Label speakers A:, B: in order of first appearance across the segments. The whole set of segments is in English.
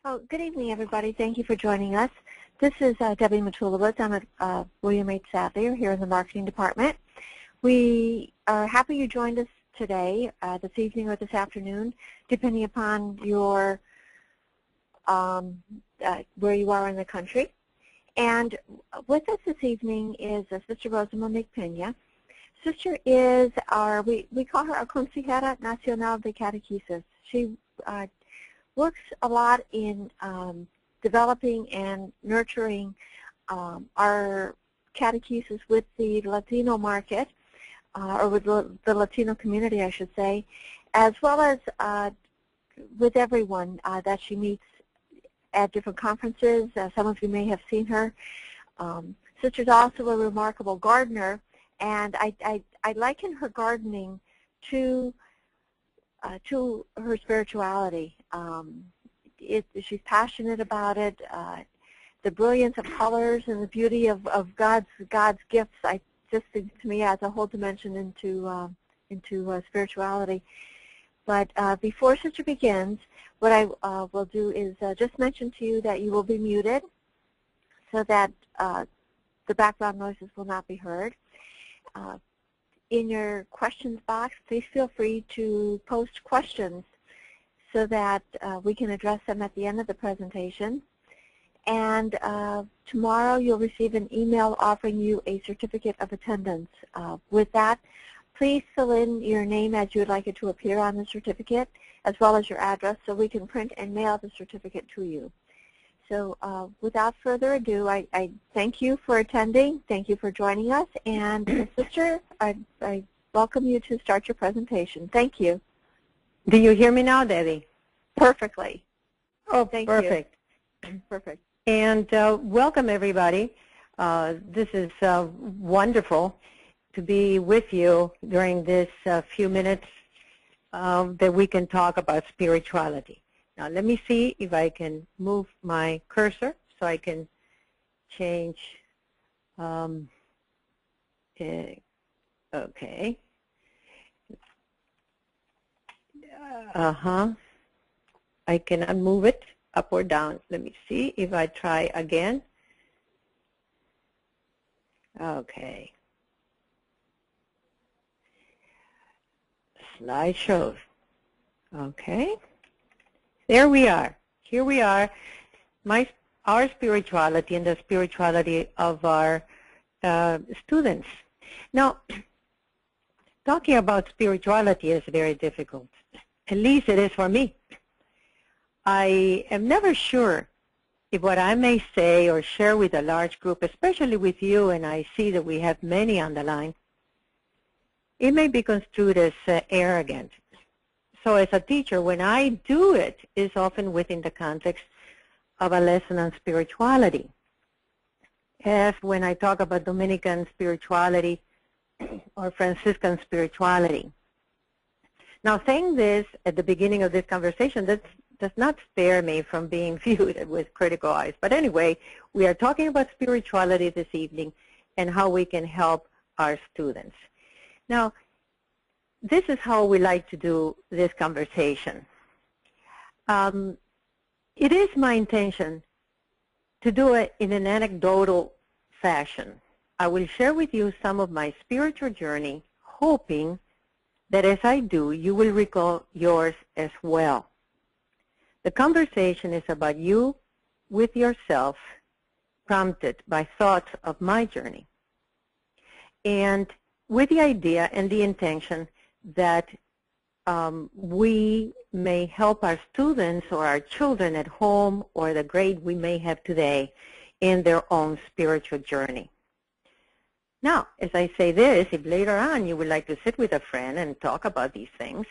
A: Oh, good evening, everybody. Thank you for joining us. This is Debbie Matulowicz. I'm at William H. Sadlier here in the marketing department. We are happy you joined us today, this evening or this afternoon, depending upon your where you are in the country. And with us this evening is Sister Rosa Monique Peña. Sister is our, we call her our Consejera Nacional de Catechesis. She works a lot in developing and nurturing our catechesis with the Latino market, or with the Latino community, I should say, as well as with everyone that she meets at different conferences. Some of you may have seen her. Sister's also a remarkable gardener, and I liken her gardening to her spirituality. She's passionate about it. The brilliance of colors and the beauty of God's gifts, just to me, adds a whole dimension into spirituality. But before Sister begins, what I will do is just mention to you that you will be muted so that the background noises will not be heard. In your questions box, please feel free to post questions so that we can address them at the end of the presentation. And tomorrow you'll receive an email offering you a certificate of attendance. With that, please fill in your name as you would like it to appear on the certificate, as well as your address, so we can print and mail the certificate to you. So without further ado, I thank you for attending. Thank you for joining us. And Sister, I welcome you to start your presentation. Thank you.
B: Do you hear me now, Debbie?
A: Perfectly.
B: Oh,
A: thank
B: perfect.
A: You. Perfect.
B: And welcome, everybody. This is wonderful to be with you during this few minutes that we can talk about spirituality. Now, let me see if I can move my cursor so I can change. Okay. I cannot move it up or down. Let me see if I try again. Okay. Slideshows. Okay. There we are. Here we are. Our spirituality and the spirituality of our students. Now, talking about spirituality is very difficult. At least it is for me. I am never sure if what I may say or share with a large group, especially with you, and I see that we have many on the line, it may be construed as arrogant. So as a teacher, when I do it, it's often within the context of a lesson on spirituality. As when I talk about Dominican spirituality or Franciscan spirituality. Now, saying this at the beginning of this conversation, that does not spare me from being viewed with critical eyes. But anyway, we are talking about spirituality this evening and how we can help our students. Now, this is how we like to do this conversation. It is my intention to do it in an anecdotal fashion. I will share with you some of my spiritual journey, hoping that as I do, you will recall yours as well. The conversation is about you with yourself, prompted by thoughts of my journey, and with the idea and the intention that we may help our students or our children at home or the grade we may have today in their own spiritual journey. Now, as I say this, if later on you would like to sit with a friend and talk about these things,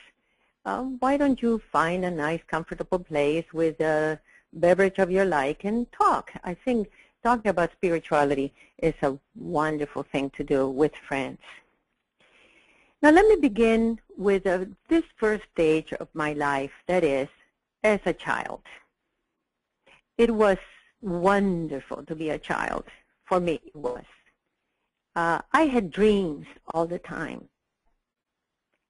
B: why don't you find a nice, comfortable place with a beverage of your like and talk? I think talking about spirituality is a wonderful thing to do with friends. Now, let me begin with this first stage of my life, that is, as a child. It was wonderful to be a child. For me, it was. I had dreams all the time.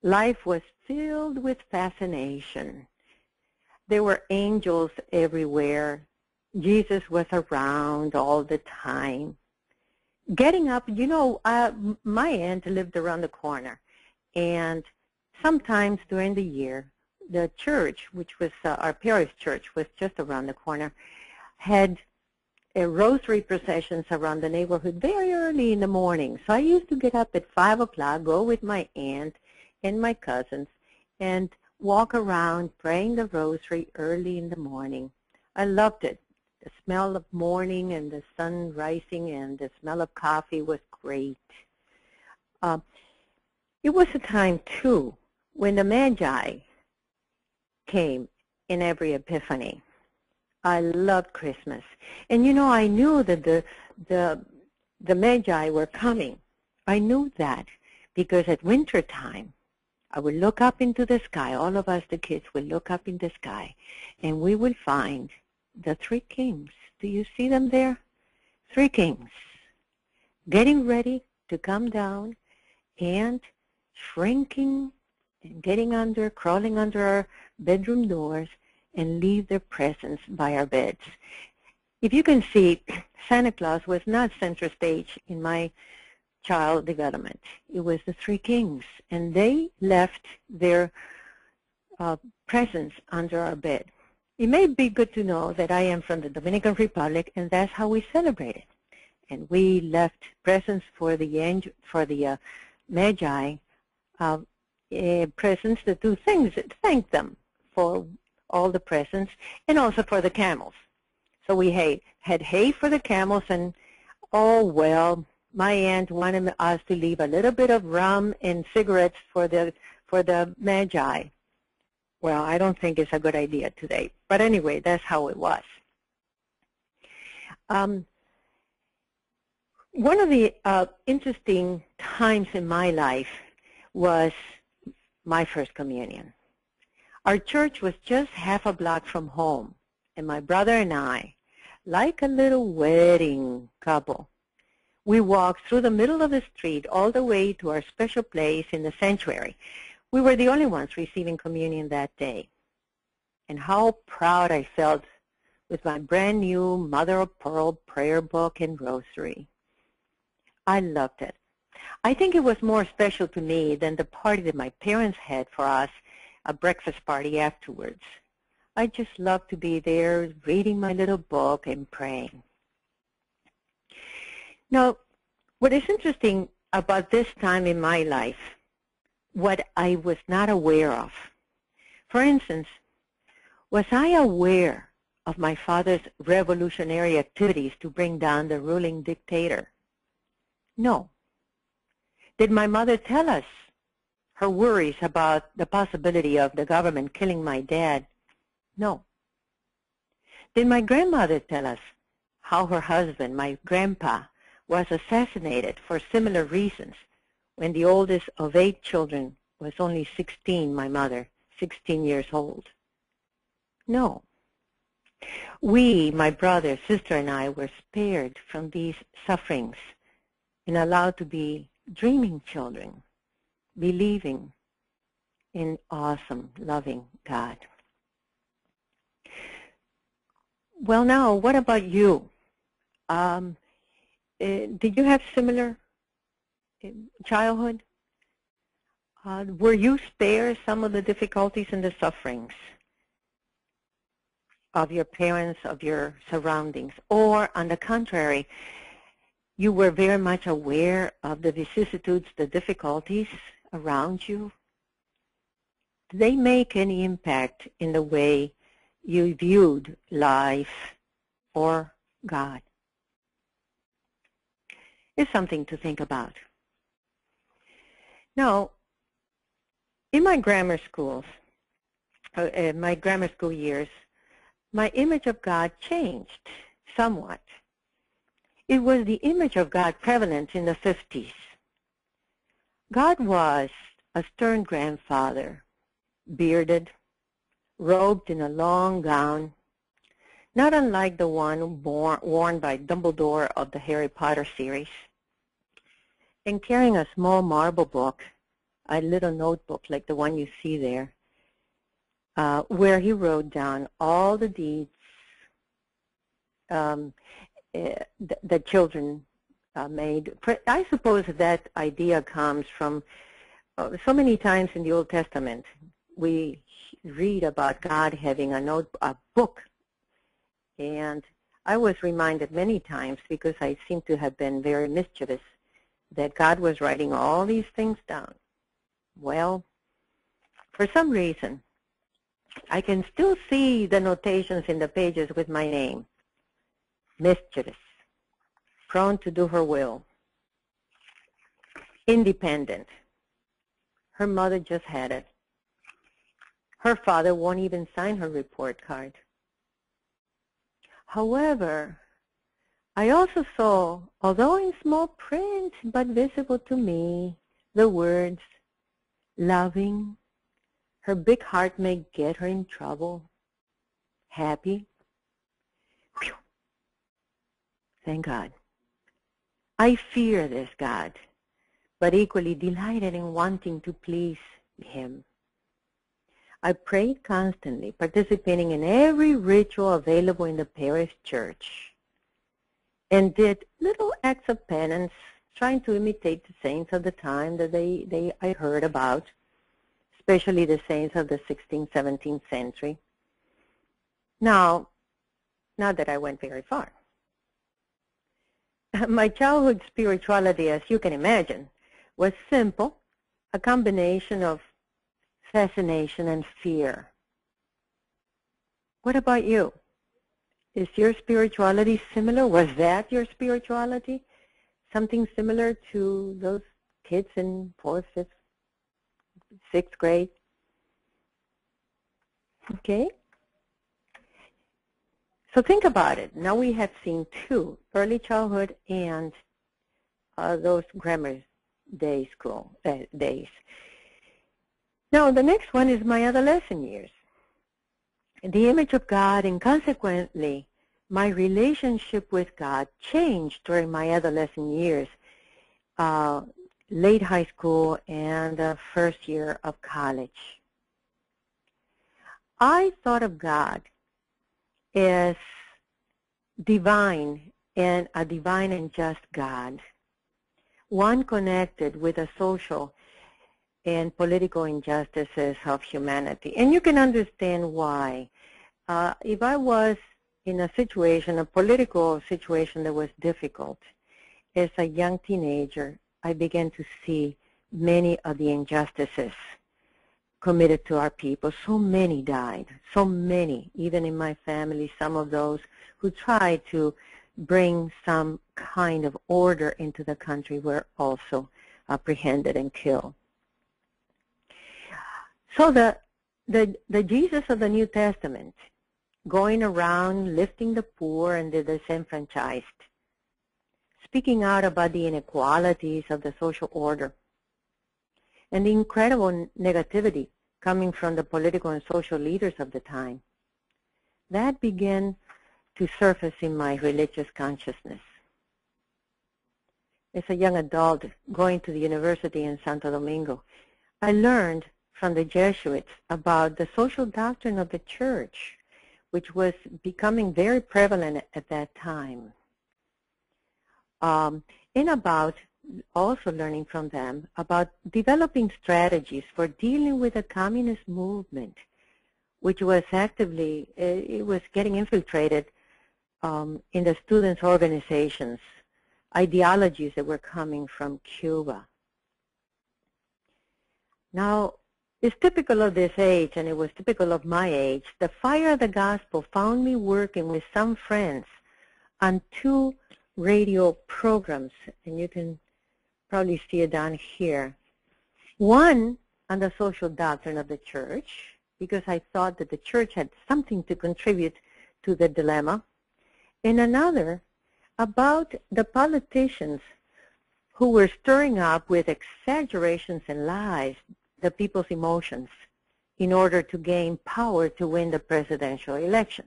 B: Life was filled with fascination. There were angels everywhere. Jesus was around all the time. Getting up, my aunt lived around the corner, and sometimes during the year, the church, which was our parish church, was just around the corner, had rosary processions around the neighborhood very early in the morning. So I used to get up at 5 o'clock, go with my aunt and my cousins, and walk around praying the rosary early in the morning. I loved it. The smell of morning and the sun rising and the smell of coffee was great. It was a time, too, when the Magi came in every Epiphany. I loved Christmas. And, I knew that the Magi were coming. I knew that because at winter time, I would look up into the sky. All of us, the kids, would look up in the sky, and we would find the three kings. Do you see them there? Three kings getting ready to come down and shrinking and getting under, crawling under our bedroom doors and leave their presents by our beds. If you can see, Santa Claus was not center stage in my child development. It was the three kings, and they left their presents under our bed. It may be good to know that I am from the Dominican Republic, and that's how we celebrate it. And we left presents for the Magi, presents that do things that thank them for all the presents, and also for the camels. So we had hay for the camels, and oh well, my aunt wanted us to leave a little bit of rum and cigarettes for the Magi. Well, I don't think it's a good idea today. But anyway, that's how it was. One of the interesting times in my life was my first communion. Our church was just half a block from home, and my brother and I, like a little wedding couple, we walked through the middle of the street all the way to our special place in the sanctuary. We were the only ones receiving communion that day. And how proud I felt with my brand new mother of pearl prayer book and rosary. I loved it. I think it was more special to me than the party that my parents had for us, a breakfast party afterwards. I just loved to be there reading my little book and praying. Now, what is interesting about this time in my life, what I was not aware of. For instance, was I aware of my father's revolutionary activities to bring down the ruling dictator? No. Did my mother tell us her worries about the possibility of the government killing my dad? No. Did my grandmother tell us how her husband, my grandpa, was assassinated for similar reasons when the oldest of 8 children was only 16, my mother, 16 years old? No. We, my brother, sister, and I, were spared from these sufferings and allowed to be dreaming children, believing in awesome, loving God. Well, now, what about you? Did you have similar childhood? Were you spared some of the difficulties and the sufferings of your parents, of your surroundings? Or, on the contrary, you were very much aware of the vicissitudes, the difficulties around you? Did they make any impact in the way you viewed life or God? It's something to think about. Now, in my grammar schools, my grammar school years, my image of God changed somewhat. It was the image of God prevalent in the 50s. God was a stern grandfather, bearded, robed in a long gown, not unlike the one worn by Dumbledore of the Harry Potter series, and carrying a small marble book, a little notebook like the one you see there. where he wrote down all the deeds that children made. I suppose that idea comes from so many times in the Old Testament we read about God having a book, and I was reminded many times, because I seem to have been very mischievous, that God was writing all these things down. Well, for some reason, I can still see the notations in the pages with my name. Mischievous, prone to do her will, independent. Her mother just had it. Her father won't even sign her report card. However, I also saw, although in small print but visible to me, the words, loving, her big heart may get her in trouble, happy. Whew. Thank God. I fear this God, but equally delighted in wanting to please him. I prayed constantly, participating in every ritual available in the parish church, and did little acts of penance, trying to imitate the saints of the time that I heard about, especially the saints of the 16th, 17th century. Now, not that I went very far. My childhood spirituality, as you can imagine, was simple, a combination of fascination and fear. What about you? Is your spirituality similar? Was that your spirituality? Something similar to those kids in 4th, 5th, 6th grade? Okay. So think about it. Now we have seen two, early childhood and those grammar day school days. Now the next one is my adolescent years. The image of God, and consequently my relationship with God, changed during my adolescent years, late high school and the first year of college. I thought of God as divine, and a divine and just God, one connected with the social and political injustices of humanity. And you can understand why. If I was in a situation, a political situation that was difficult, as a young teenager, I began to see many of the injustices committed to our people. So many died, so many, even in my family, some of those who tried to bring some kind of order into the country were also apprehended and killed. So the Jesus of the New Testament, going around lifting the poor and the disenfranchised, speaking out about the inequalities of the social order, and the incredible negativity coming from the political and social leaders of the time, that began to surface in my religious consciousness. As a young adult going to the university in Santo Domingo, I learned from the Jesuits about the social doctrine of the church, which was becoming very prevalent at that time. And about also learning from them about developing strategies for dealing with the communist movement, which was actively, it was getting infiltrated in the students' organizations, ideologies that were coming from Cuba. Now, it's typical of this age, and it was typical of my age, the fire of the gospel found me working with some friends on two radio programs, and you can probably see it down here. One on the social doctrine of the church, because I thought that the church had something to contribute to the dilemma, and another about the politicians who were stirring up with exaggerations and lies the people's emotions in order to gain power to win the presidential election.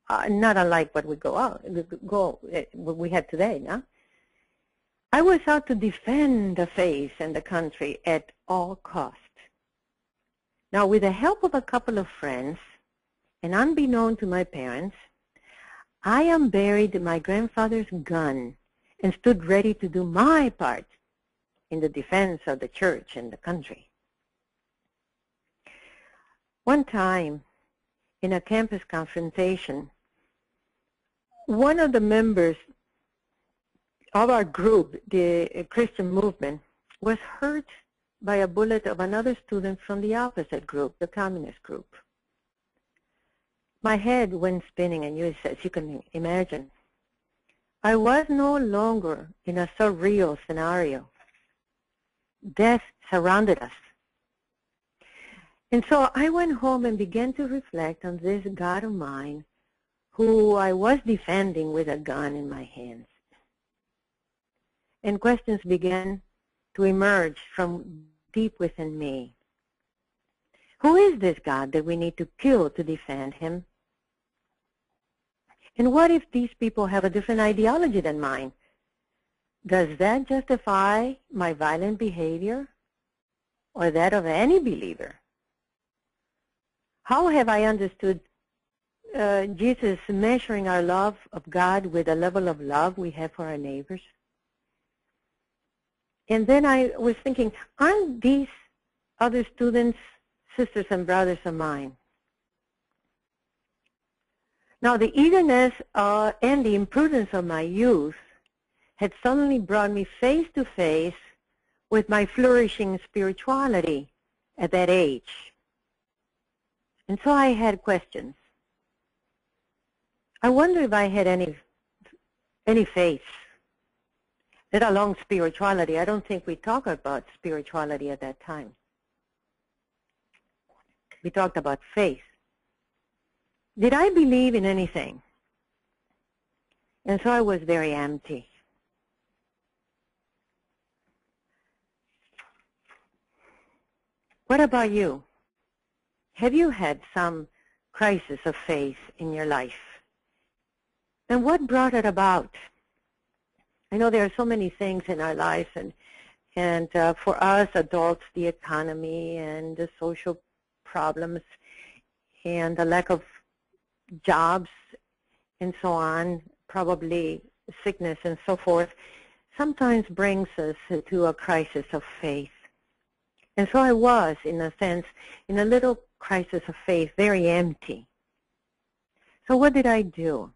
B: Not unlike what we had today, no? I was out to defend the faith and the country at all costs. Now, with the help of a couple of friends, and unbeknown to my parents, I unburied my grandfather's gun and stood ready to do my part in the defense of the church and the country. One time, in a campus confrontation, one of the members of our group, the Christian movement, was hurt by a bullet of another student from the opposite group, the communist group. My head went spinning, and as you can imagine, I was no longer in a surreal scenario. Death surrounded us. And so I went home and began to reflect on this God of mine who I was defending with a gun in my hands. And questions began to emerge from deep within me. Who is this God that we need to kill to defend him? And what if these people have a different ideology than mine? Does that justify my violent behavior or that of any believer? How have I understood Jesus measuring our love of God with the level of love we have for our neighbors? And then I was thinking, aren't these other students sisters and brothers of mine? Now, the eagerness and the imprudence of my youth had suddenly brought me face to face with my flourishing spirituality at that age. And so I had questions. I wonder if I had any faith, let alone spirituality. I don't think we talked about spirituality at that time. We talked about faith. Did I believe in anything? And so I was very empty. What about you? Have you had some crisis of faith in your life? And what brought it about? I know there are so many things in our lives, and for us adults, the economy and the social problems and the lack of jobs and so on, probably sickness and so forth, sometimes brings us to a crisis of faith. And so I was, in a sense, in a little crisis of faith, very empty. So what did I do?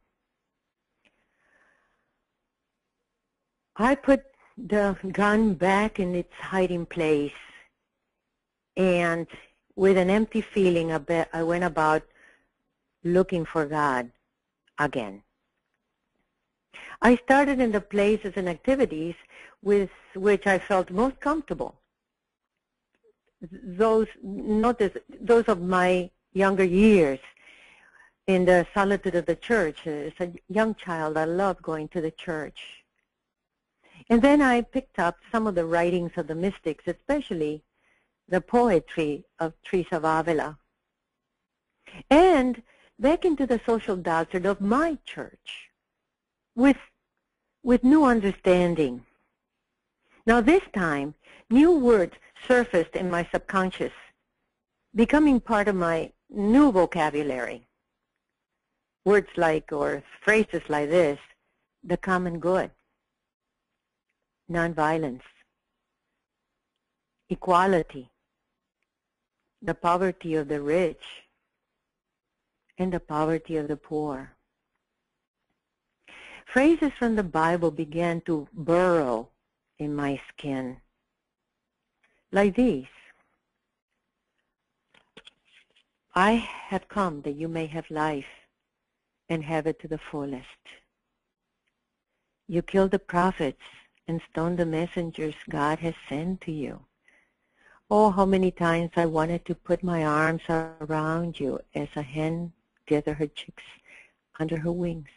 B: I put the gun back in its hiding place, and with an empty feeling, I went about looking for God again. I started in the places and activities with which I felt most comfortable. Those of my younger years, in the solitude of the church. As a young child, I loved going to the church. And then I picked up some of the writings of the mystics, especially the poetry of Teresa of Avila, and back into the social doctrine of my church with new understanding. Now this time, new words surfaced in my subconscious, becoming part of my new vocabulary. Words like, or phrases like this: the common good, nonviolence, equality, the poverty of the rich, and the poverty of the poor. Phrases from the Bible began to burrow in my skin, like these: I have come that you may have life and have it to the fullest. You killed the prophets and stoned the messengers God has sent to you. Oh, how many times I wanted to put my arms around you as a hen gathers her chicks under her wings.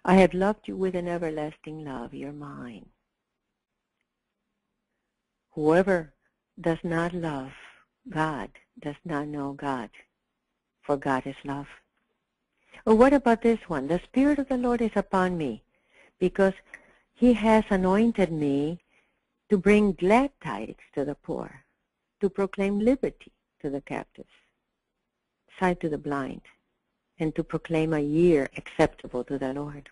B: I have loved you with an everlasting love, you're mine. Whoever does not love God does not know God, for God is love. Or what about this one? The Spirit of the Lord is upon me, because He has anointed me to bring glad tidings to the poor. to proclaim liberty to the captives, sight to the blind, and to proclaim a year acceptable to the Lord.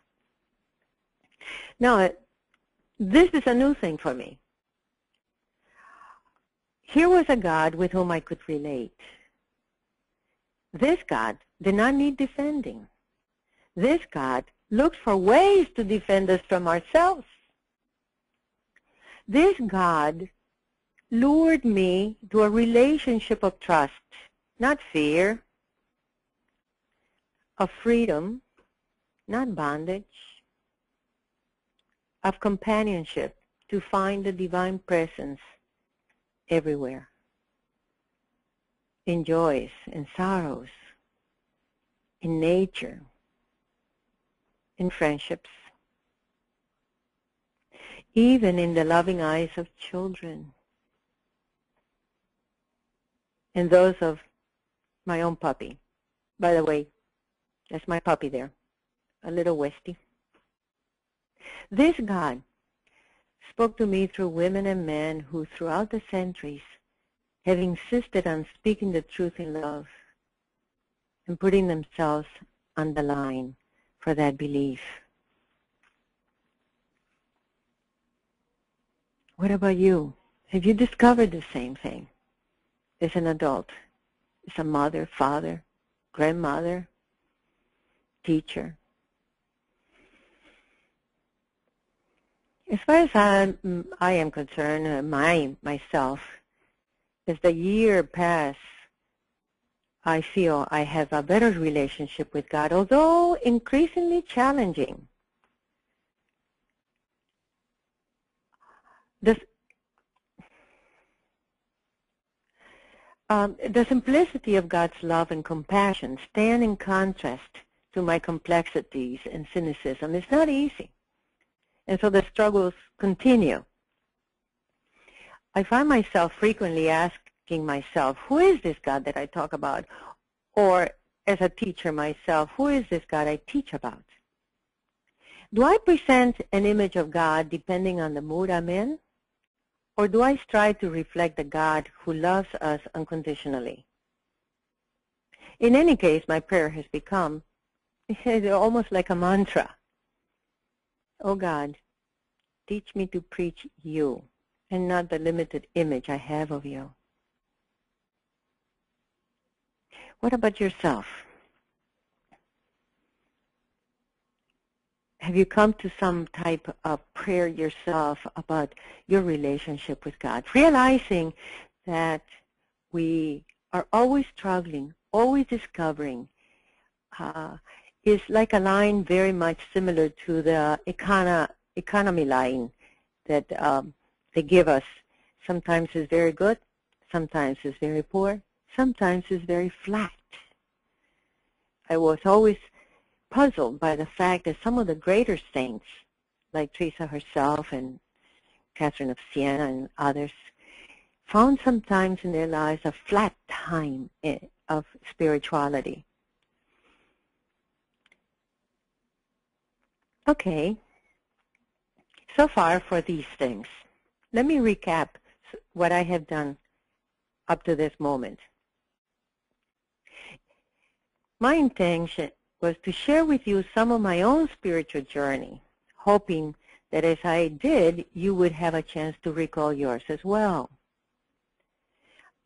B: Now, this is a new thing for me. Here was a God with whom I could relate. This God did not need defending. This God looked for ways to defend us from ourselves. This God lured me to a relationship of trust, not fear, of freedom, not bondage, of companionship, to find the divine presence everywhere, in joys and sorrows, in nature, in friendships, even in the loving eyes of children, and those of my own puppy. By the way, that's my puppy there, a little Westie. This God spoke to me through women and men who, throughout the centuries, have insisted on speaking the truth in love and putting themselves on the line for that belief. What about you? Have you discovered the same thing as an adult, as a mother, father, grandmother, teacher? As far as I am concerned, myself, as the year passes, I feel I have a better relationship with God, although increasingly challenging. The simplicity of God's love and compassion stand in contrast to my complexities and cynicism. It's not easy. And so the struggles continue. I find myself frequently asking myself, who is this God that I talk about? Or as a teacher myself, who is this God I teach about? Do I present an image of God depending on the mood I'm in? Or do I strive to reflect the God who loves us unconditionally? In any case, my prayer has become almost like a mantra. Oh God, teach me to preach you and not the limited image I have of you. What about yourself? Have you come to some type of prayer yourself about your relationship with God, realizing that we are always struggling, always discovering? Is like a line very much similar to the economy line that they give us. Sometimes it's very good, sometimes it's very poor, sometimes it's very flat. I was always puzzled by the fact that some of the greater saints, like Teresa herself and Catherine of Siena and others, found sometimes in their lives a flat time of spirituality. Okay, so far for these things. Let me recap what I have done up to this moment. My intention was to share with you some of my own spiritual journey, hoping that as I did, you would have a chance to recall yours as well.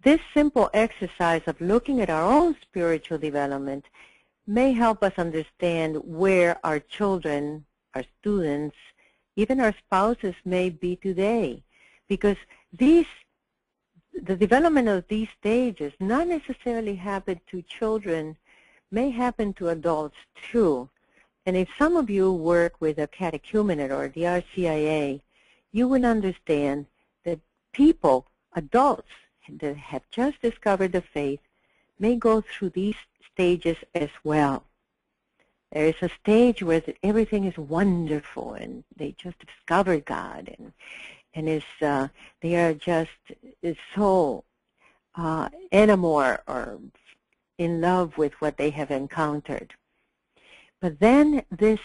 B: This simple exercise of looking at our own spiritual development may help us understand where our children, our students, even our spouses may be today, because the development of these stages not necessarily happen to children, may happen to adults too. And if some of you work with a catechumenate or the RCIA, you will understand that people, adults that have just discovered the faith, may go through these stages as well. There is a stage where everything is wonderful and they just discovered God, and they are just so enamored or in love with what they have encountered. But then this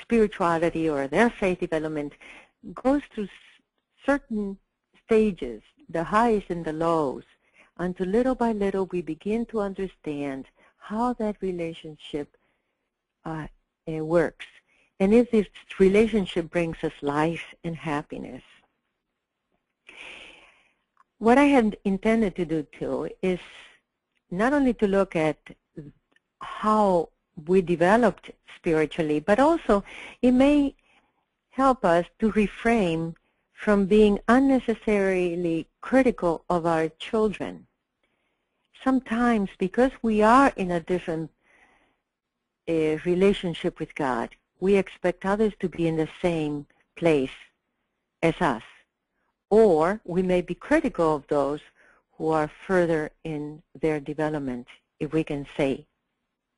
B: spirituality or their faith development goes through certain stages, the highs and the lows, until little by little we begin to understand how that relationship works, and if this relationship brings us life and happiness. What I had intended to do, too, is not only to look at how we developed spiritually, but also it may help us to refrain from being unnecessarily critical of our children. Sometimes, because we are in a different relationship with God, we expect others to be in the same place as us. Or we may be critical of those who are further in their development, if we can say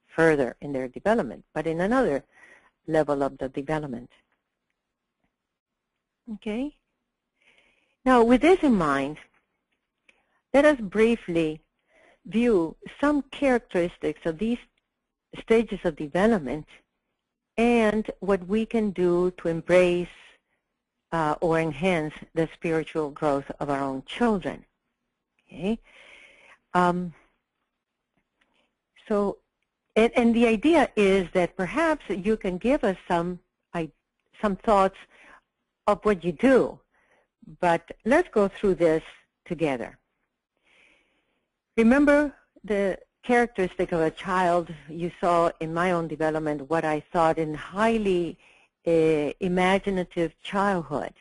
B: further in their development, but in another level of the development. Okay? Now, with this in mind, let us briefly view some characteristics of these stages of development and what we can do to embrace or enhance the spiritual growth of our own children. Okay? And the idea is that perhaps you can give us some thoughts of what you do, but let's go through this together. Remember the characteristic of a child. You saw in my own development what I thought in highly imaginative childhood.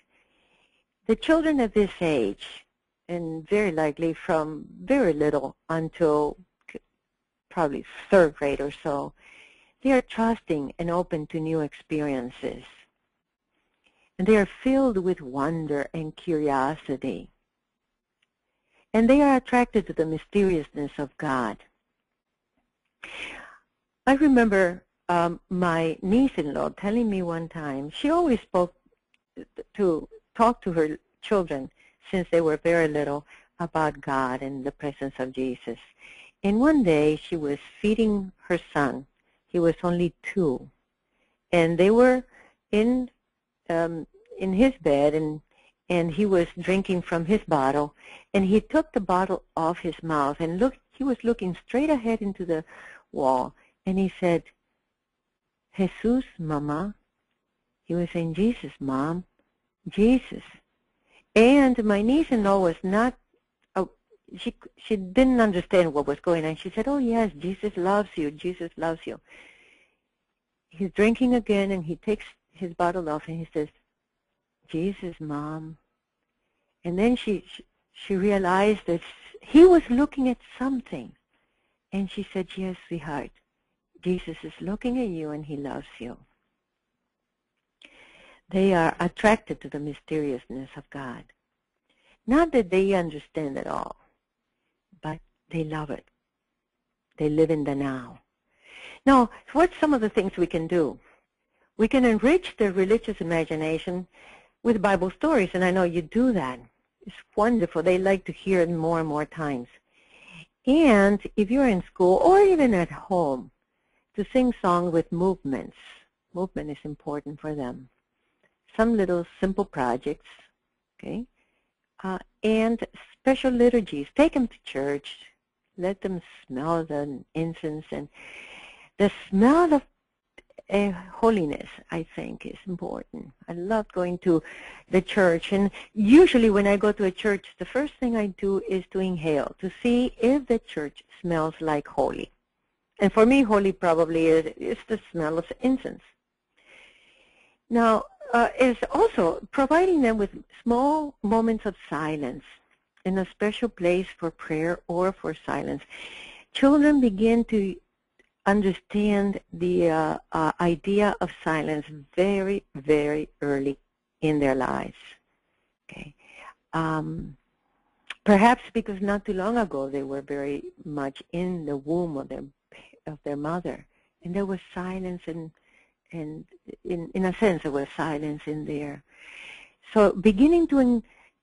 B: The children at this age, and very likely from very little until probably third grade or so, they are trusting and open to new experiences. And they are filled with wonder and curiosity. And they are attracted to the mysteriousness of God. I remember my niece-in-law telling me one time, she always talked to her children since they were very little about God and the presence of Jesus. And one day she was feeding her son. He was only 2. And they were in his bed, and he was drinking from his bottle, and he took the bottle off his mouth and he was looking straight ahead into the wall, and he said, "Jesus, Mama." He was saying, "Jesus, Mom, Jesus." And my niece-in-law was not, she didn't understand what was going on. She said, "Oh yes, Jesus loves you, Jesus loves you." He's drinking again, and he takes his bottle off, and he says, "Jesus, Mom." And then she realized that he was looking at something. And she said, "Yes, sweetheart, Jesus is looking at you and he loves you." They are attracted to the mysteriousness of God. Not that they understand it all, but they love it. They live in the now. Now, what's some of the things we can do? We can enrich their religious imagination with Bible stories, and I know you do that. It's wonderful. They like to hear it more and more times. And if you're in school or even at home, to sing songs with movements. Movement is important for them. Some little simple projects, okay? And special liturgies. Take them to church. Let them smell the incense. And the smell of holiness, I think, is important. I love going to the church, and usually when I go to a church, the first thing I do is to inhale, to see if the church smells like holy. And for me, holy probably is the smell of incense. Now, it's also providing them with small moments of silence in a special place for prayer or for silence. Children begin to understand the idea of silence very, very early in their lives. Okay, perhaps because not too long ago they were very much in the womb of their mother, and there was silence, and in a sense there was silence in there. So beginning to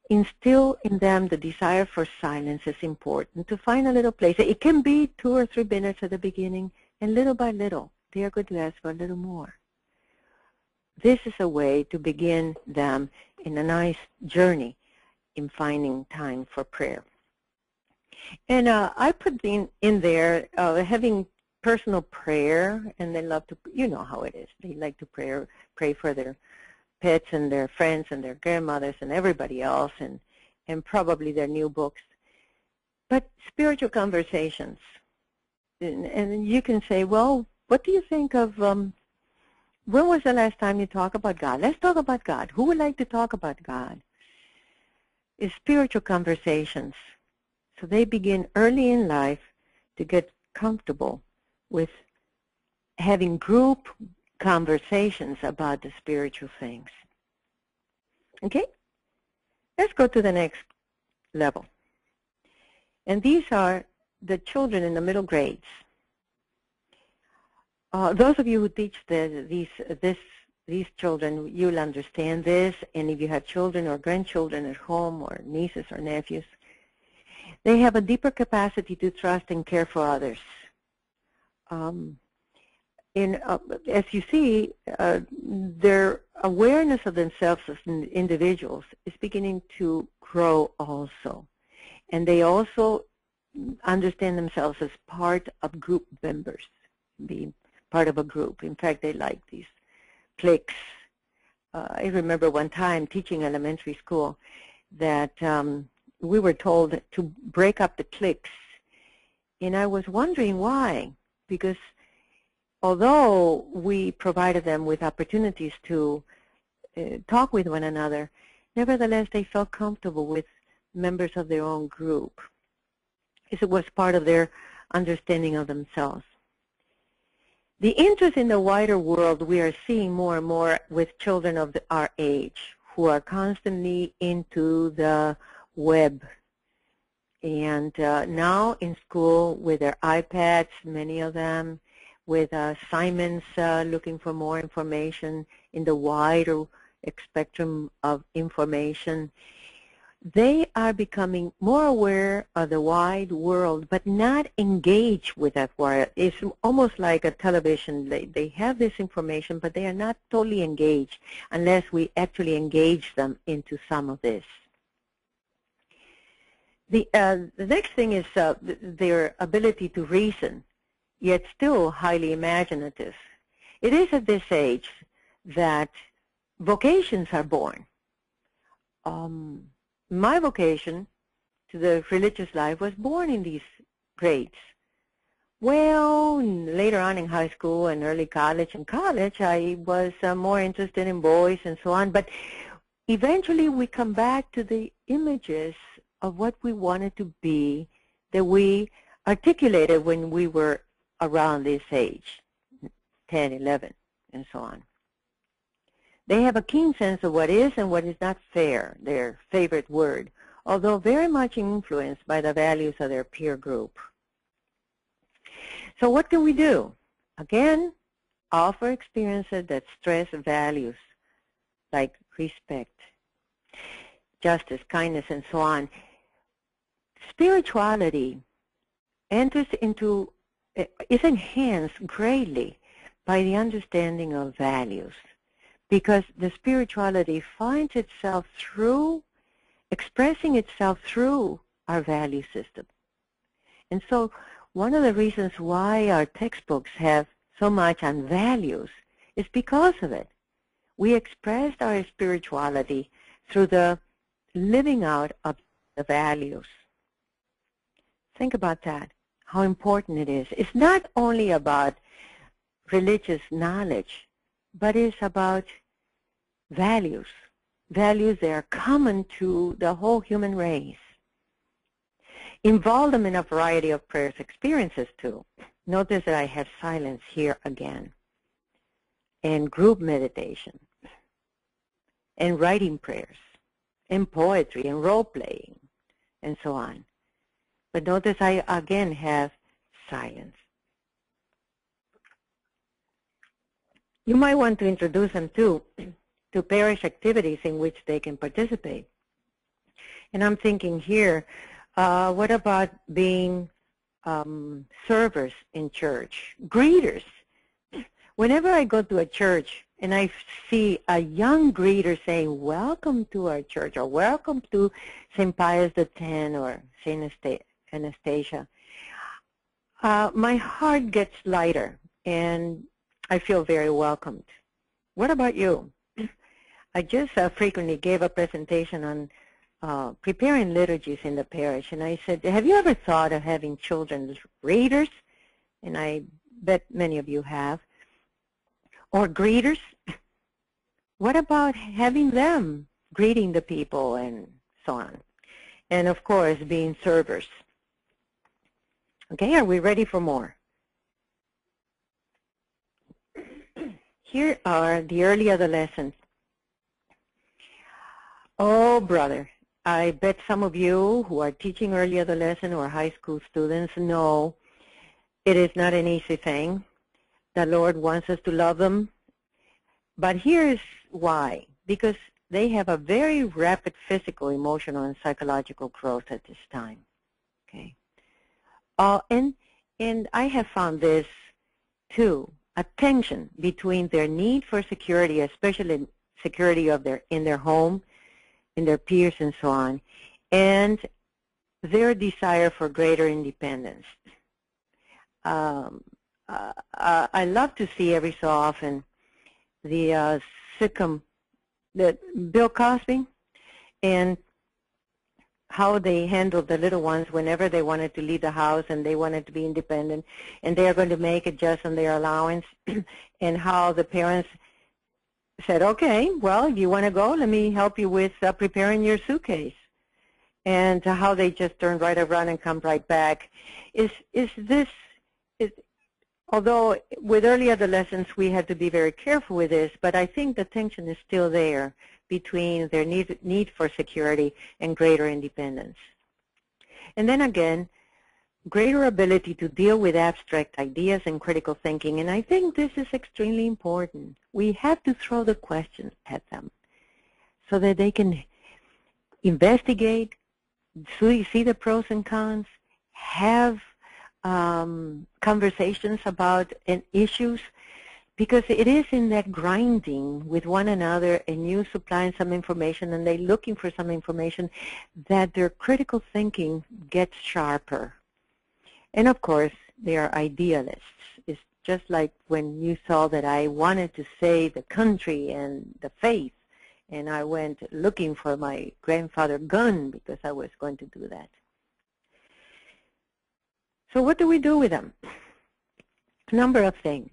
B: instill in them the desire for silence is important. To find a little place. It can be 2 or 3 minutes at the beginning. And little by little, they are going to ask for a little more. This is a way to begin them in a nice journey in finding time for prayer. And I put in there having personal prayer, and they love to, you know how it is. They like to pray for their pets and their friends and their grandmothers and everybody else, and probably their new books. But spiritual conversations. And you can say, well, what do you think of, when was the last time you talked about God? Let's talk about God. Who would like to talk about God? It's spiritual conversations. So they begin early in life to get comfortable with having group conversations about the spiritual things. Okay? Let's go to the next level. And these are the children in the middle grades. Those of you who teach these children, you'll understand this. And if you have children or grandchildren at home or nieces or nephews, they have a deeper capacity to trust and care for others. As you see, their awareness of themselves as individuals is beginning to grow also. And they also understand themselves as part of group members, being part of a group. In fact, they like these cliques. I remember one time teaching elementary school that we were told to break up the cliques. And I was wondering why, because although we provided them with opportunities to talk with one another, nevertheless they felt comfortable with members of their own group. It was part of their understanding of themselves. The interest in the wider world we are seeing more and more with children of our age who are constantly into the web. And now in school with their iPads, many of them, with assignments looking for more information in the wider spectrum of information, they are becoming more aware of the wide world, but not engaged with that world. It's almost like a television. They have this information, but they are not totally engaged unless we actually engage them into some of this. The next thing is their ability to reason, yet still highly imaginative. It is at this age that vocations are born. My vocation to the religious life was born in these grades. Well, later on in high school and early college and college, I was more interested in boys and so on. But eventually we come back to the images of what we wanted to be that we articulated when we were around this age, 10, 11, and so on. They have a keen sense of what is and what is not fair, their favorite word, although very much influenced by the values of their peer group. So what can we do? Again, offer experiences that stress values like respect, justice, kindness, and so on. Spirituality enters into, is enhanced greatly by the understanding of values, because the spirituality finds itself through, expressing itself through our value system. And so one of the reasons why our textbooks have so much on values is because of it. We expressed our spirituality through the living out of the values. Think about that, how important it is. It's not only about religious knowledge, but it's about values. Values that are common to the whole human race. Involve them in a variety of prayers experiences too. Notice that I have silence here again. And group meditation. And writing prayers. And poetry and role-playing. And so on. But notice I again have silence. You might want to introduce them too to parish activities in which they can participate. And I'm thinking here, what about being servers in church, greeters? Whenever I go to a church and I see a young greeter saying, welcome to our church, or welcome to St. Pius X or St. Anastasia, my heart gets lighter, and I feel very welcomed. What about you? I just frequently gave a presentation on preparing liturgies in the parish, and I said, have you ever thought of having children's readers? And I bet many of you have. Or greeters? What about having them greeting the people and so on? And of course, being servers. Okay, are we ready for more? Here are the early adolescents. Oh, brother, I bet some of you who are teaching early adolescent or high school students know it is not an easy thing. The Lord wants us to love them. But here's why. Because they have a very rapid physical, emotional, and psychological growth at this time. Okay. And I have found this, too, a tension between their need for security, especially security of in their home, in their peers and so on, and their desire for greater independence. I love to see every so often the sitcom, Bill Cosby, and how they handled the little ones whenever they wanted to leave the house and they wanted to be independent, and they are going to make it just on their allowance, and how the parents said, okay, well, if you want to go, let me help you with preparing your suitcase. And how they just turn right around and come right back. Although with early adolescents we had to be very careful with this, but I think the tension is still there between their need for security and greater independence. And then again, greater ability to deal with abstract ideas and critical thinking, and I think this is extremely important. We have to throw the questions at them so that they can investigate, see the pros and cons, have conversations about issues, because it is in that grinding with one another and you supplying some information and they looking for some information that their critical thinking gets sharper. And of course, they are idealists. It's just like when you saw that I wanted to save the country and the faith, and I went looking for my grandfather's gun because I was going to do that. So what do we do with them? A number of things.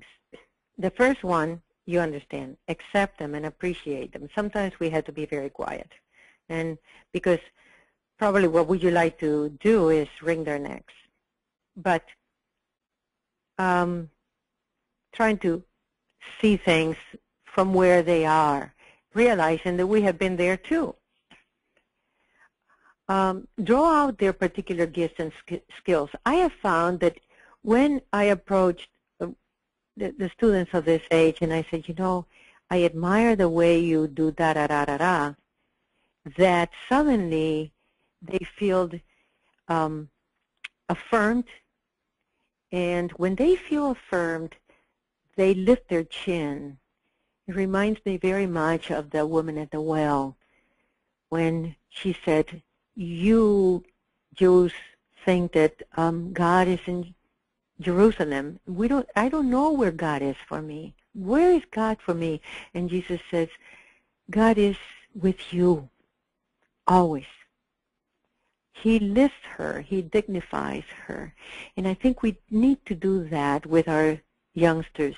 B: The first one, you understand, accept them and appreciate them. Sometimes we have to be very quiet, and because probably what would you like to do is wring their necks. But trying to see things from where they are, realizing that we have been there too. Draw out their particular gifts and skills. I have found that when I approached the students of this age and I said, you know, I admire the way you do da-da-da-da-da, that suddenly they feel affirmed. And when they feel affirmed, they lift their chin. It reminds me very much of the woman at the well when she said, you Jews think that God is in Jerusalem. I don't know where God is for me. Where is God for me? And Jesus says, God is with you always. He lifts her. He dignifies her. And I think we need to do that with our youngsters.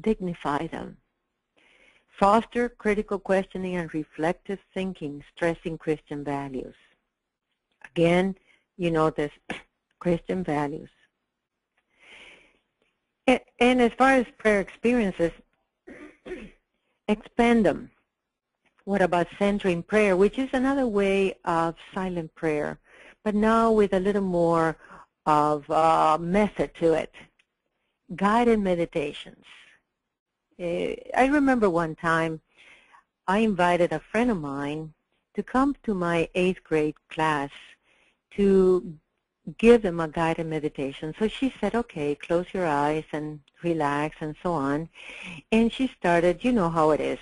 B: Dignify them. Foster critical questioning and reflective thinking, stressing Christian values. Again, you know this, Christian values. And as far as prayer experiences, expand them. What about centering prayer, which is another way of silent prayer, but now with a little more of method to it. Guided meditations. I remember one time I invited a friend of mine to come to my 8th grade class to give them a guided meditation. So she said, okay, close your eyes and relax and so on. And she started, you know how it is,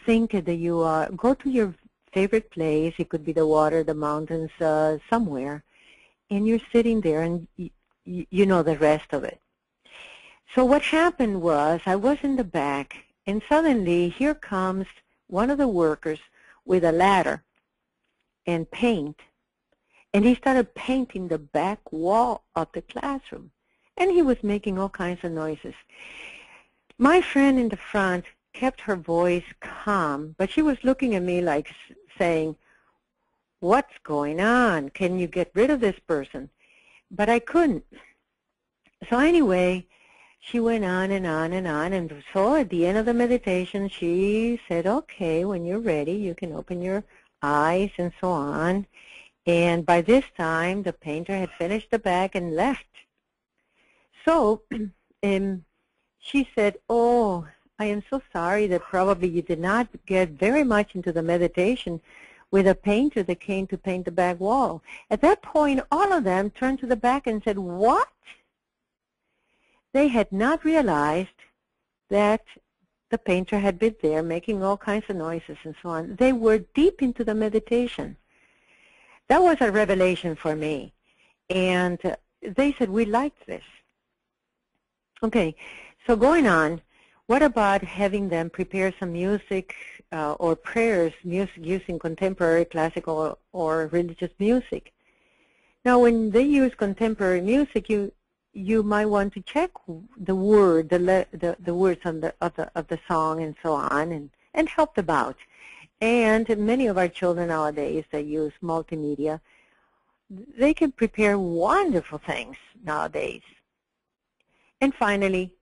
B: think that you go to your favorite place. It could be the water, the mountains, somewhere, and you're sitting there, and you know the rest of it. So what happened was I was in the back, and suddenly here comes one of the workers with a ladder and paint, and he started painting the back wall of the classroom, and he was making all kinds of noises. My friend in the front kept her voice calm, but she was looking at me like saying, "What's going on? Can you get rid of this person?" But I couldn't. So anyway, she went on and on and on, and so at the end of the meditation, she said, "Okay, when you're ready, you can open your eyes," and so on. And by this time, the painter had finished the back and left. So she said, "Oh, I am so sorry that probably you did not get very much into the meditation with a painter that came to paint the back wall." At that point, all of them turned to the back and said, "What?" They had not realized that the painter had been there making all kinds of noises and so on. They were deep into the meditation. That was a revelation for me. And they said, "We liked this." Okay, so going on, what about having them prepare some music or prayers, music using contemporary, classical, or religious music? Now, when they use contemporary music, you might want to check the word, the words of the song and so on, and help them out. And many of our children nowadays that use multimedia, they can prepare wonderful things nowadays. And finally,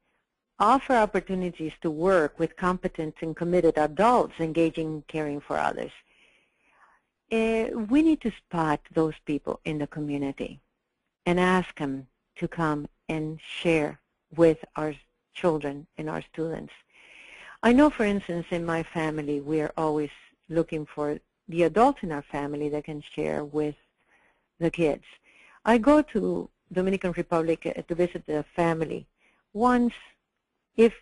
B: offer opportunities to work with competent and committed adults engaging in caring for others. We need to spot those people in the community and ask them to come and share with our children and our students. I know, for instance, in my family, we are always looking for the adults in our family that can share with the kids. I go to Dominican Republic to visit the family once, if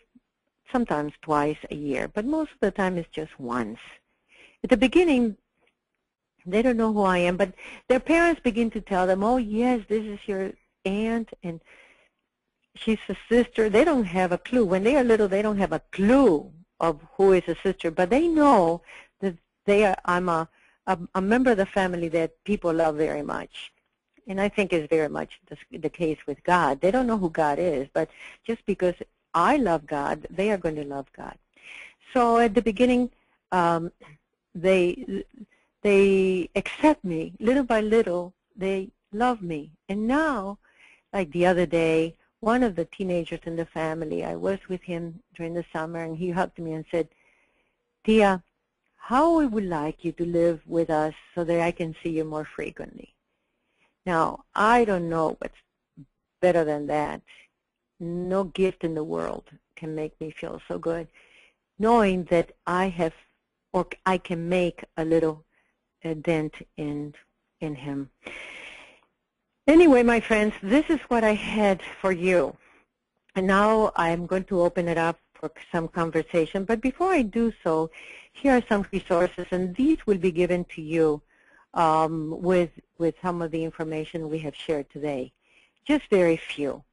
B: sometimes twice a year, but most of the time it's just once. At the beginning, they don't know who I am, but their parents begin to tell them, "Oh, yes, this is your aunt, and she's a sister." They don't have a clue. When they are little, they don't have a clue of who is a sister, but they know that I'm a member of the family that people love very much. And I think is very much the case with God. They don't know who God is, but just because I love God, they are going to love God. So at the beginning, they accept me. Little by little, they love me. And now, like the other day, one of the teenagers in the family, I was with him during the summer, and he hugged me and said, "Tia, how I would like you to live with us so that I can see you more frequently." Now, I don't know what's better than that. No gift in the world can make me feel so good, knowing that I have, or I can make a little dent in him. Anyway, my friends, this is what I had for you. And now I'm going to open it up for some conversation. But before I do so, here are some resources, and these will be given to you with some of the information we have shared today. Just very few.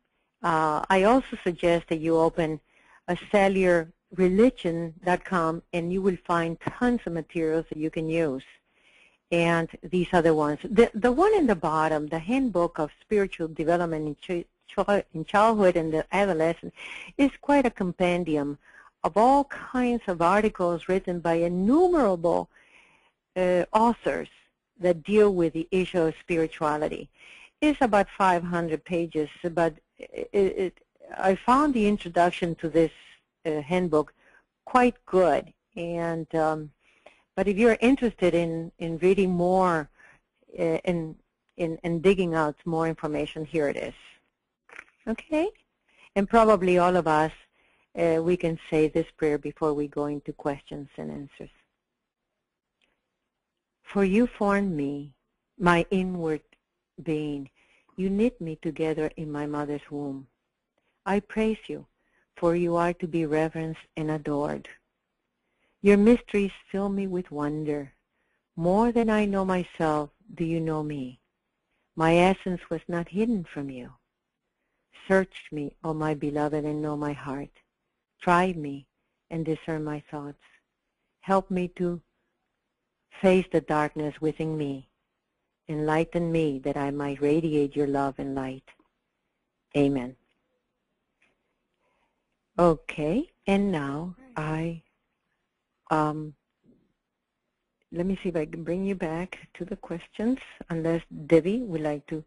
B: I also suggest that you open a SadlierReligion.com, and you will find tons of materials that you can use. And these other ones. The one in the bottom, the Handbook of Spiritual Development in Childhood and the Adolescents, is quite a compendium of all kinds of articles written by innumerable authors that deal with the issue of spirituality. It's about 500 pages, but I found the introduction to this handbook quite good. And but if you're interested in reading more and digging out more information, here it is. Okay? And probably all of us, we can say this prayer before we go into questions and answers. For you formed me, my inward being. You knit me together in my mother's womb. I praise you, for you are to be reverenced and adored. Your mysteries fill me with wonder. More than I know myself, do you know me. My essence was not hidden from you. Search me, O my beloved, and know my heart. Try me and discern my thoughts. Help me to face the darkness within me. Enlighten me that I might radiate your love and light. Amen. Okay, and now let me see if I can bring you back to the questions, unless Debbie would like to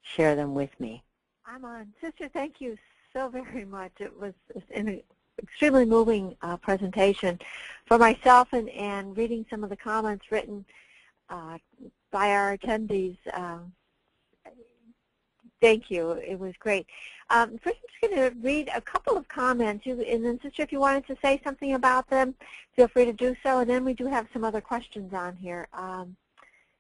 B: share them with me.
A: I'm on. Sister, thank you so very much. It was an extremely moving presentation. For myself and reading some of the comments written by our attendees, thank you. It was great. First, I'm just going to read a couple of comments, and then, Sister, if you wanted to say something about them, feel free to do so, and then we do have some other questions on here.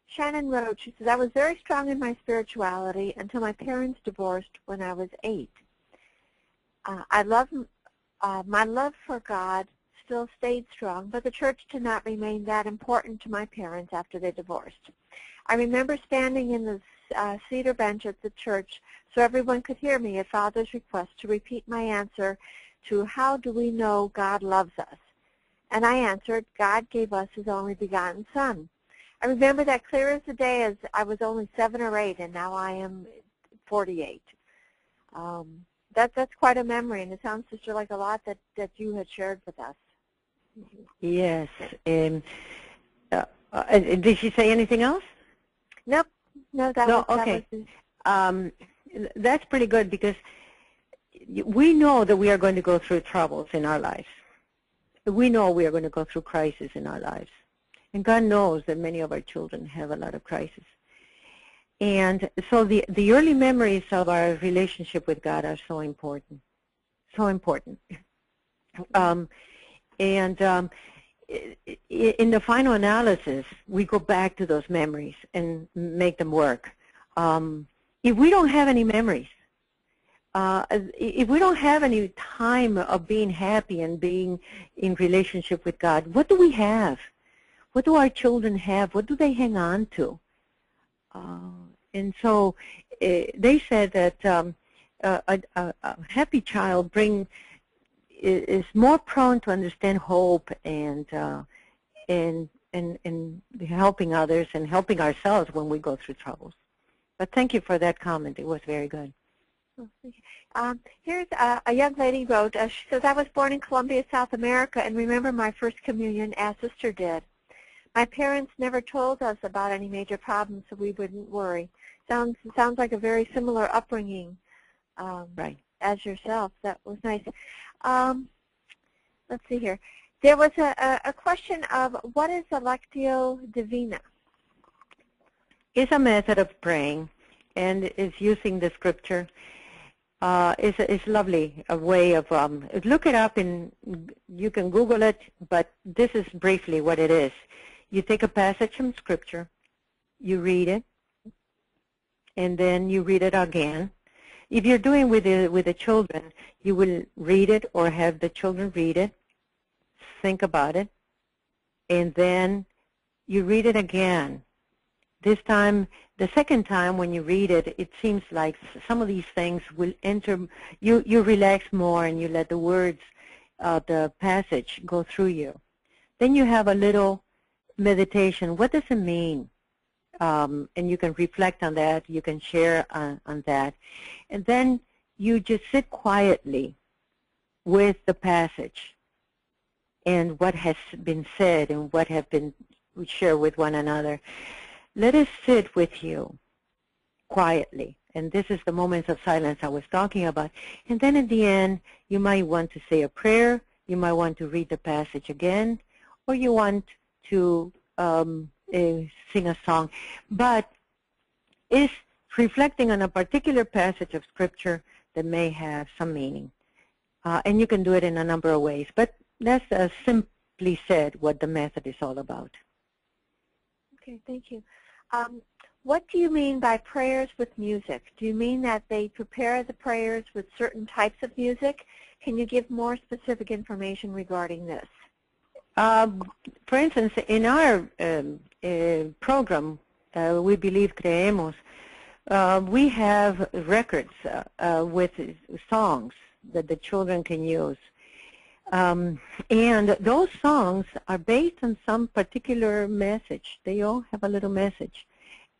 A: Shannon wrote, she says, I was very strong in my spirituality until my parents divorced when I was 8. My love for God still stayed strong, but the church did not remain that important to my parents after they divorced. I remember standing in the cedar bench at the church so everyone could hear me at Father's request to repeat my answer to how do we know God loves us? And I answered, God gave us his only begotten Son. I remember that clear as the day, as I was only 7 or 8, and now I am 48. That's quite a memory, and it sounds, Sister, like a lot that you had shared with us.
B: Yes. Did she say anything else?
A: Nope. No, that
B: was okay. That's pretty good, because we know that we are going to go through troubles in our lives. We know we are going to go through crises in our lives. And God knows that many of our children have a lot of crises. And so the early memories of our relationship with God are so important. So important. In the final analysis, we go back to those memories and make them work. If we don't have any memories, if we don't have any time of being happy and being in relationship with God, what do we have? What do our children have? What do they hang on to? And so they said that a happy child is more prone to understand hope and helping others and helping ourselves when we go through troubles. But thank you for that comment. It was very good.
A: Here's a young lady wrote, she says, I was born in Colombia, South America, and remember my first communion as Sister did. My parents never told us about any major problems, so we wouldn't worry. Sounds like a very similar upbringing
B: right.
A: as yourself. That was nice. Let's see here. There was a question of what is Lectio Divina?
B: It's a method of praying, and it's using the scripture. It's lovely, a way of, look it up, and you can Google it, but this is briefly what it is. You take a passage from scripture, you read it, and then you read it again. If you're doing with the children, you will read it or have the children read it, think about it, and then you read it again. This time, the second time when you read it, it seems like some of these things will enter, you relax more and you let the words of the passage go through you. Then you have a little meditation. What does it mean? And you can reflect on that. You can share on that. And then you just sit quietly with the passage and what has been said and what have been shared with one another. Let us sit with you quietly. And this is the moments of silence I was talking about. And then at the end, you might want to say a prayer. You might want to read the passage again. Or you want to sing a song. But it's reflecting on a particular passage of Scripture that may have some meaning. And you can do it in a number of ways. But that's simply said what the method is all about.
A: Okay, thank you. what do you mean by prayers with music? Do you mean that they prepare the prayers with certain types of music? Can you give more specific information regarding this?
B: For instance, in our program, We Believe Creemos, we have records with songs that the children can use. And those songs are based on some particular message. They all have a little message.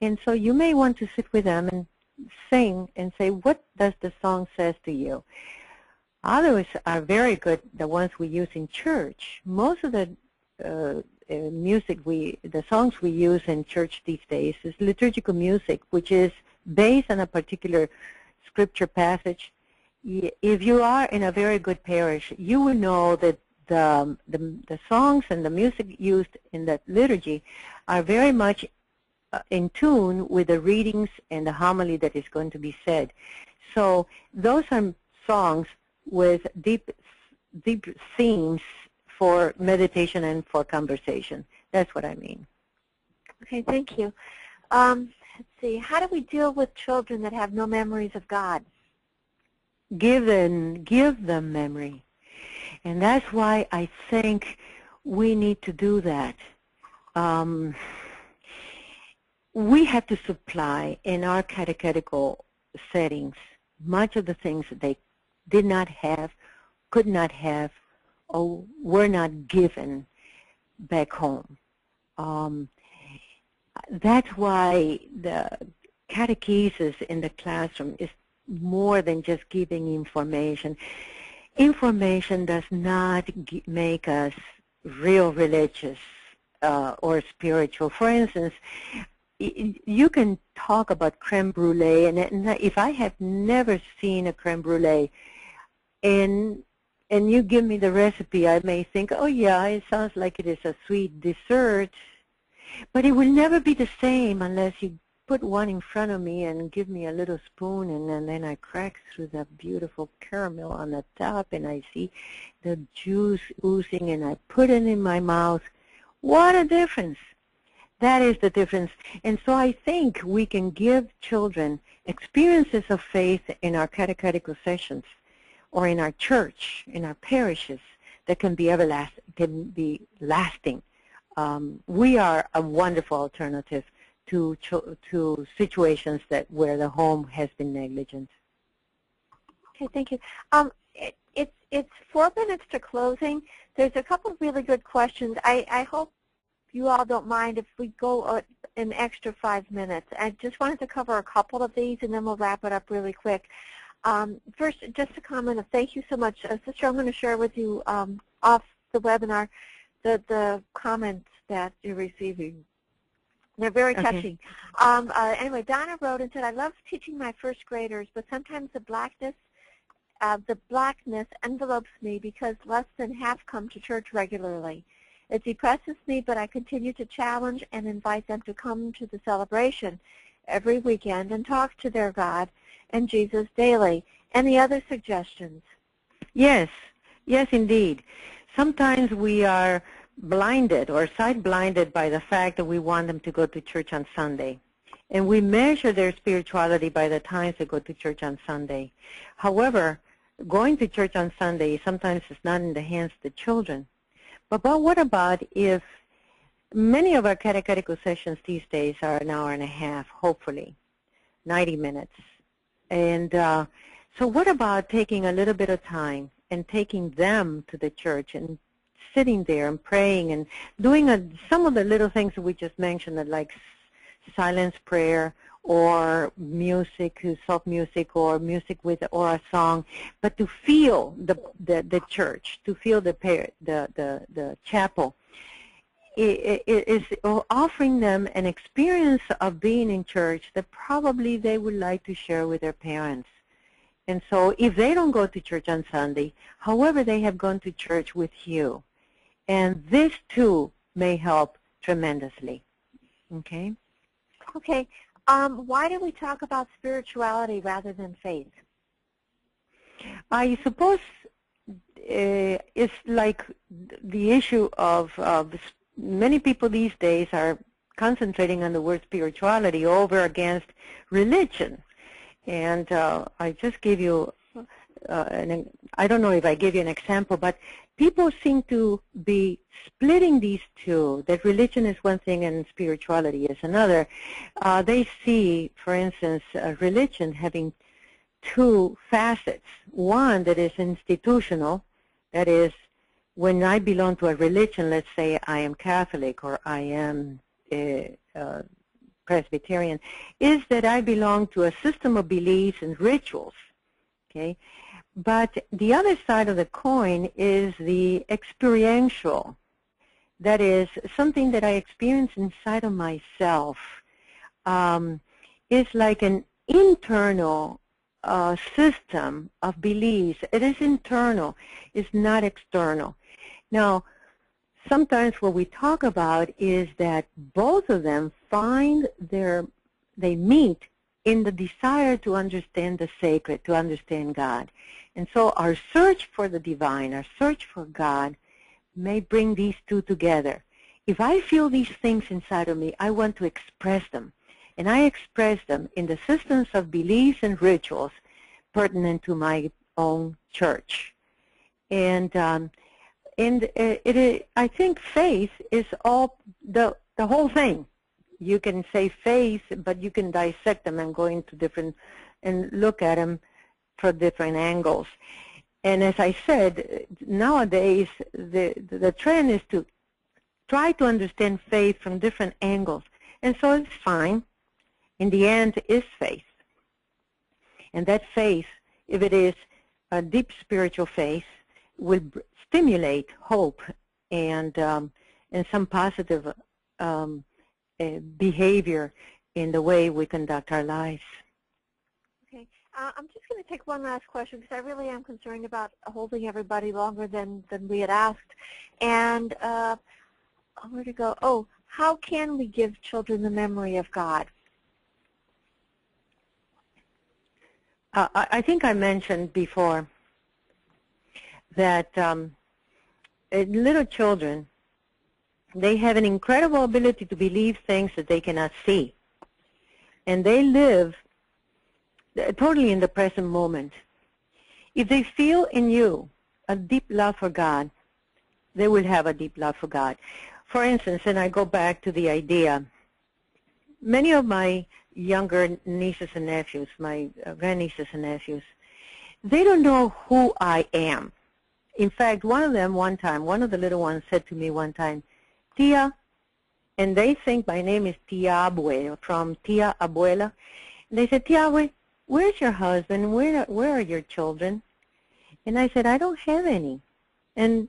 B: And so you may want to sit with them and sing and say, what does the song says to you? Others are very good, the ones we use in church. Most of the the songs we use in church these days is liturgical music, which is based on a particular scripture passage. If you are in a very good parish, you will know that the songs and the music used in that liturgy are very much in tune with the readings and the homily that is going to be said. So those are songs with deep themes for meditation and for conversation. That's what I mean.
A: Okay, thank you. Let's see, how do we deal with children that have no memories of God?
B: Give them memory. And that's why I think we need to do that. We have to supply in our catechetical settings much of the things that they did not have, could not have, or were not given back home. That's why the catechesis in the classroom is more than just giving information. Information does not make us real religious or spiritual. For instance, you can talk about creme brulee, and if I have never seen a creme brulee, and you give me the recipe, I may think, oh yeah, it sounds like it is a sweet dessert, but it will never be the same unless you put one in front of me and give me a little spoon, and then I crack through the beautiful caramel on the top, and I see the juice oozing, and I put it in my mouth. What a difference! That is the difference. And so I think we can give children experiences of faith in our catechetical sessions or in our church, in our parishes, that can be everlasting, can be lasting. We are a wonderful alternative to situations where the home has been negligent.
A: Okay, thank you. It's 4 minutes to closing. There's a couple of really good questions. I hope you all don't mind if we go an extra 5 minutes. I just wanted to cover a couple of these, and then we'll wrap it up really quick. First, just a comment of thank you so much. Sister, I'm going to share with you off the webinar the comments that you're receiving. They're very touching. Anyway, Donna wrote and said, I love teaching my first graders, but sometimes the blackness envelopes me because less than half come to church regularly. It depresses me, but I continue to challenge and invite them to come to the celebration every weekend and talk to their God and Jesus daily. Any other suggestions?
B: Yes, yes indeed. Sometimes we are blinded or sight-blinded by the fact that we want them to go to church on Sunday. And we measure their spirituality by the times they go to church on Sunday. However, going to church on Sunday sometimes is not in the hands of the children. But what about if many of our catechetical sessions these days are an hour and a half, hopefully, 90 minutes. And so what about taking a little bit of time and taking them to the church and sitting there and praying and doing some of the little things that we just mentioned, like silence prayer or music, soft music, or music with or a song, but to feel the church, to feel the chapel. It is offering them an experience of being in church that probably they would like to share with their parents. And so if they don't go to church on Sunday, however, they have gone to church with you. And this, too, may help tremendously. Okay?
A: Okay. Why do we talk about spirituality rather than faith?
B: I suppose it's like the issue of many people these days are concentrating on the word spirituality over against religion. And I just gave you, I don't know if I gave you an example, but people seem to be splitting these two, that religion is one thing and spirituality is another. They see, for instance, religion having two facets. One that is institutional, that is, when I belong to a religion, let's say I am Catholic or I am Presbyterian, is that I belong to a system of beliefs and rituals, okay? But the other side of the coin is the experiential. That is something that I experience inside of myself. It's like an internal system of beliefs. It is internal. It's not external. Now, sometimes what we talk about is that both of them they meet in the desire to understand the sacred, to understand God. And so our search for the divine, our search for God, may bring these two together. If I feel these things inside of me, I want to express them. And I express them in the systems of beliefs and rituals pertinent to my own church. And I think faith is all the whole thing. You can say faith, but you can dissect them and go into different and look at them from different angles. And as I said, nowadays the trend is to try to understand faith from different angles. And so it's fine. In the end, is faith. And that faith, if it is a deep spiritual faith, will stimulate hope and some positive behavior in the way we conduct our lives.
A: Okay. I'm just going to take one last question because I really am concerned about holding everybody longer than we had asked. And where to go? Oh, how can we give children the memory of God?
B: I think I mentioned before that little children, they have an incredible ability to believe things that they cannot see. And they live totally in the present moment. If they feel in you a deep love for God, they will have a deep love for God. For instance, and I go back to the idea, many of my younger nieces and nephews, my grandnieces and nephews, they don't know who I am. In fact, one of them one of the little ones said to me one time, Tia, and they think my name is Tia Abue, from Tia Abuela. And they said, Tia Abue, where's your husband? Where are your children? And I said, I don't have any. And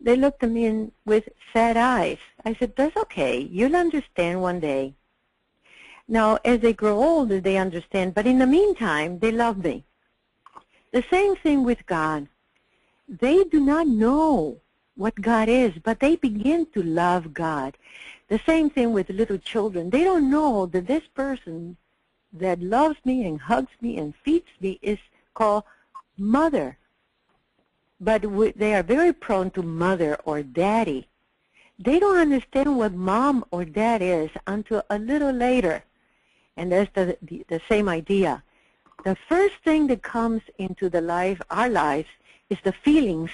B: they looked at me with sad eyes. I said, that's okay. You'll understand one day. Now, as they grow older, they understand. But in the meantime, they love me. The same thing with God. They do not know what God is, but they begin to love God. The same thing with little children. They don't know that this person that loves me and hugs me and feeds me is called mother. But they are very prone to mother or daddy. They don't understand what mom or dad is until a little later. And that's the same idea. The first thing that comes into our lives is the feelings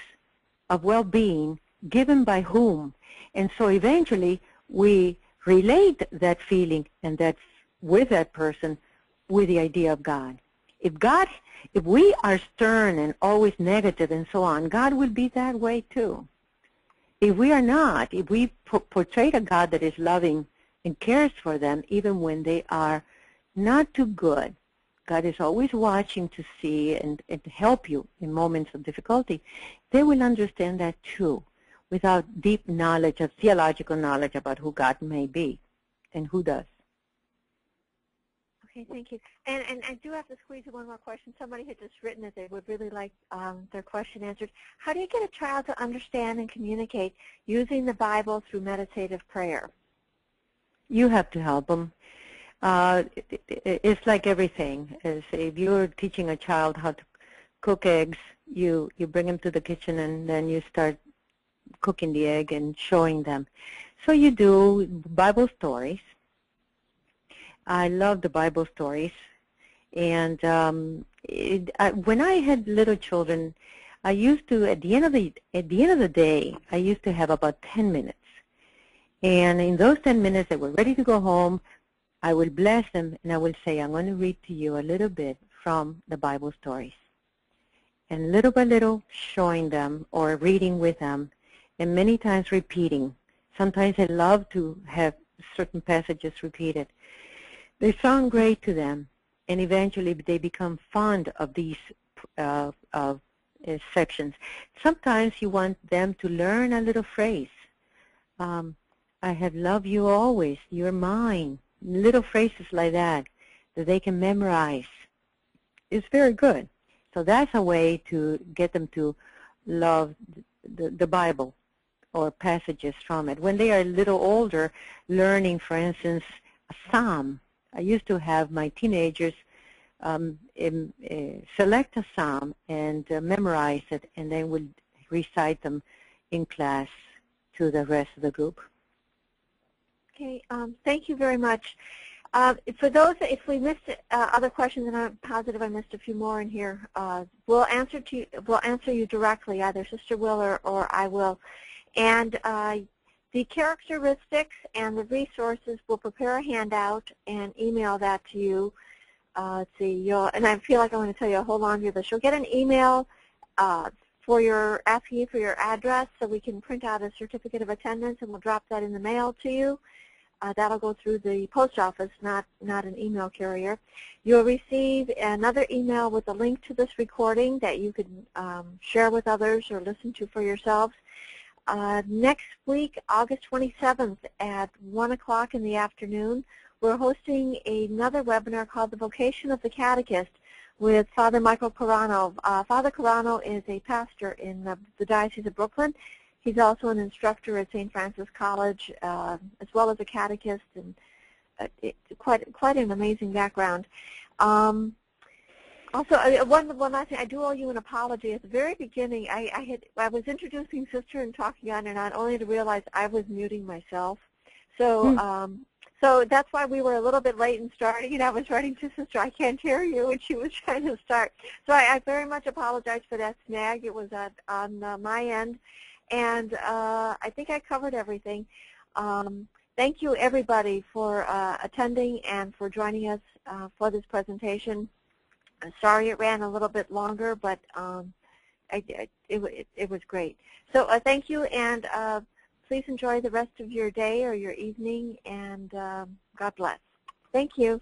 B: of well-being given by whom. And so eventually we relate that feeling and with that person with the idea of God. If we are stern and always negative and so on, God will be that way too. If we are not, if we portray a God that is loving and cares for them even when they are not too good, God is always watching to see and help you in moments of difficulty, they will understand that too, without deep knowledge, of theological knowledge about who God may be and who does.
A: Okay, thank you. And I do have to squeeze in one more question. Somebody had just written that they would really like their question answered. How do you get a child to understand and communicate using the Bible through meditative prayer?
B: You have to help them. It's like everything. If you're teaching a child how to cook eggs, you bring them to the kitchen and then you start cooking the egg and showing them. So you do Bible stories. I love the Bible stories. And when I had little children, I used to, at the end of the day, I used to have about 10 minutes. And in those 10 minutes, they were ready to go home. I would bless them, and I would say, I'm going to read to you a little bit from the Bible stories. And little by little, showing them or reading with them, and many times repeating. Sometimes I love to have certain passages repeated. They sound great to them, and eventually they become fond of these sections. Sometimes you want them to learn a little phrase. I have loved you always, you're mine. Little phrases like that they can memorize. It's very good. So that's a way to get them to love the Bible or passages from it. When they are a little older, learning, for instance, a psalm. I used to have my teenagers select a psalm and memorize it, and then would recite them in class to the rest of the group.
A: Okay, thank you very much. For those, if we missed other questions, and I'm positive I missed a few more in here, we'll answer you directly, either Sister will or I will. And the characteristics and the resources, we'll prepare a handout and email that to you. And I feel like I want to tell you, hold on to this. You'll get an email asking you for your address, so we can print out a certificate of attendance, and we'll drop that in the mail to you. That'll go through the post office, not an email carrier. You'll receive another email with a link to this recording that you can share with others or listen to for yourselves. Next week, August 27th at 1 o'clock in the afternoon, we're hosting another webinar called The Vocation of the Catechist with Father Michael Carano. Father Carano is a pastor in the Diocese of Brooklyn. He's also an instructor at St. Francis College, as well as a catechist, and quite an amazing background. Also, one last thing, I do owe you an apology. At the very beginning, I was introducing Sister and talking on and on, only to realize I was muting myself. So so that's why we were a little bit late in starting, and I was writing to Sister, I can't hear you, and she was trying to start. So I very much apologize for that snag. It was on my end, and I think I covered everything. Thank you, everybody, for attending and for joining us for this presentation. I'm sorry it ran a little bit longer, but it was great. So thank you, and please enjoy the rest of your day or your evening, and God bless. Thank you.